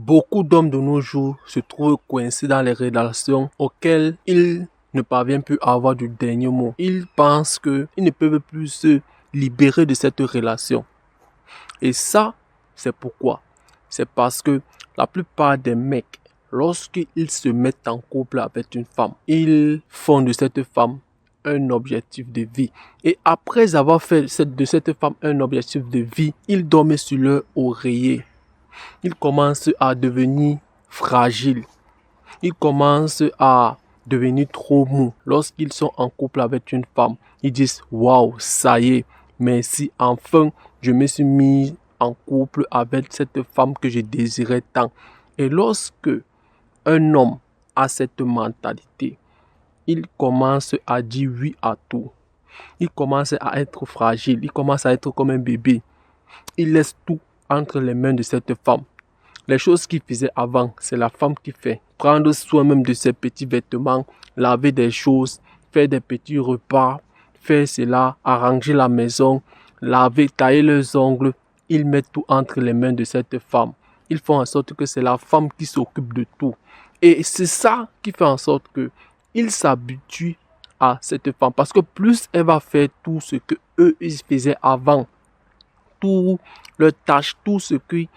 Beaucoup d'hommes de nos jours se trouvent coincés dans les relations auxquelles ils ne parviennent plus à avoir du dernier mot. Ils pensent qu'ils ne peuvent plus se libérer de cette relation. Et ça, c'est pourquoi? C'est parce que la plupart des mecs, lorsqu'ils se mettent en couple avec une femme, ils font de cette femme un objectif de vie. Et après avoir fait de cette femme un objectif de vie, ils dorment sur leur oreiller. Ils commencent à devenir fragiles. Ils commencent à devenir trop mous. Lorsqu'ils sont en couple avec une femme, ils disent « Waouh, ça y est, merci, enfin, je me suis mis en couple avec cette femme que je désirais tant. » Et lorsque un homme a cette mentalité, il commence à dire oui à tout. Il commence à être fragile. Il commence à être comme un bébé. Il laisse tout entre les mains de cette femme. Les choses qu'il faisait avant, c'est la femme qui fait. Prendre soin même de ses petits vêtements, laver des choses, faire des petits repas, faire cela, arranger la maison, laver, tailler leurs ongles. Ils mettent tout entre les mains de cette femme. Ils font en sorte que c'est la femme qui s'occupe de tout. Et c'est ça qui fait en sorte qu'ils s'habituent à cette femme. Parce que plus elle va faire tout ce que eux ils faisaient avant, tout leurs tâches, tout ce qu'eux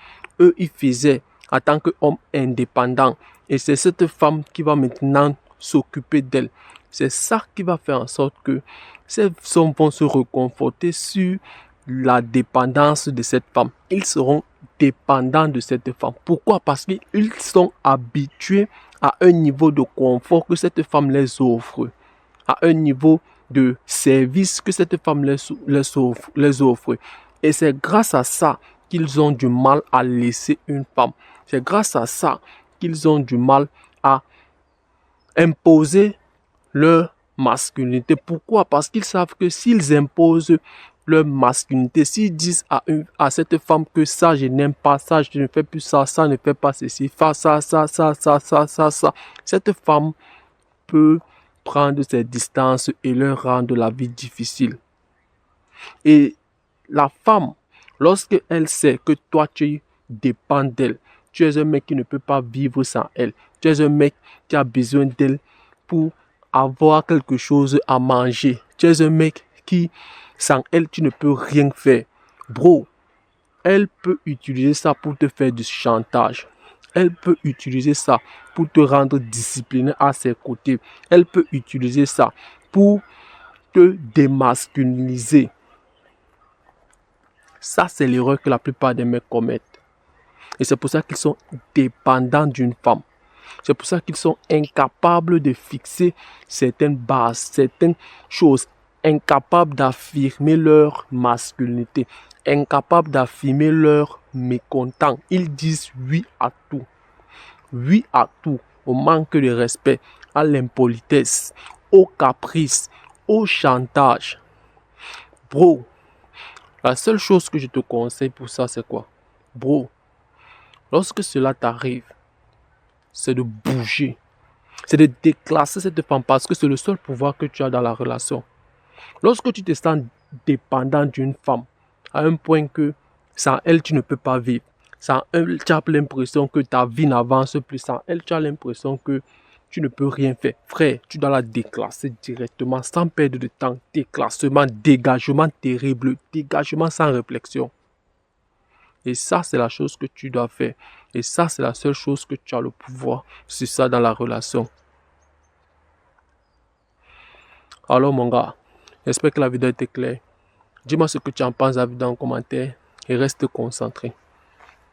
ils faisaient en tant qu'homme indépendant. Et c'est cette femme qui va maintenant s'occuper d'elle. C'est ça qui va faire en sorte que ces hommes vont se reconforter sur la dépendance de cette femme. Ils seront dépendants de cette femme. Pourquoi? Parce qu'ils sont habitués à un niveau de confort que cette femme les offre, à un niveau de service que cette femme les offre. Et c'est grâce à ça qu'ils ont du mal à laisser une femme. C'est grâce à ça qu'ils ont du mal à imposer leur masculinité. Pourquoi? Parce qu'ils savent que s'ils imposent leur masculinité, s'ils disent à cette femme que ça, je n'aime pas ça, je ne fais plus ça, ça ne fait pas ceci, fais ça, cette femme peut prendre ses distances et leur rendre la vie difficile. Et la femme, lorsqu'elle sait que toi, tu dépends d'elle, tu es un mec qui ne peut pas vivre sans elle, tu es un mec qui a besoin d'elle pour avoir quelque chose à manger, tu es un mec qui, sans elle, tu ne peux rien faire. Bro, elle peut utiliser ça pour te faire du chantage. Elle peut utiliser ça pour te rendre discipliné à ses côtés. Elle peut utiliser ça pour te démasculiniser. Ça, c'est l'erreur que la plupart des mecs commettent. Et c'est pour ça qu'ils sont dépendants d'une femme. C'est pour ça qu'ils sont incapables de fixer certaines bases, certaines choses, incapables d'affirmer leur masculinité, incapables d'affirmer leur mécontent. Ils disent oui à tout. Oui à tout, au manque de respect, à l'impolitesse, au caprice, au chantage. Bro, la seule chose que je te conseille pour ça, c'est quoi? Bro, lorsque cela t'arrive, c'est de bouger. C'est de déclasser cette femme parce que c'est le seul pouvoir que tu as dans la relation. Lorsque tu te sens dépendant d'une femme, à un point que sans elle, tu ne peux pas vivre. Sans elle, tu as l'impression que ta vie n'avance plus. Sans elle, tu as l'impression que tu ne peux rien faire. Frère, tu dois la déclasser directement, sans perdre de temps. Déclassement, dégagement terrible, dégagement sans réflexion. Et ça, c'est la chose que tu dois faire. Et ça, c'est la seule chose que tu as le pouvoir sur ça dans la relation. Alors mon gars, j'espère que la vidéo était claire. Dis-moi ce que tu en penses dans en commentaire et reste concentré.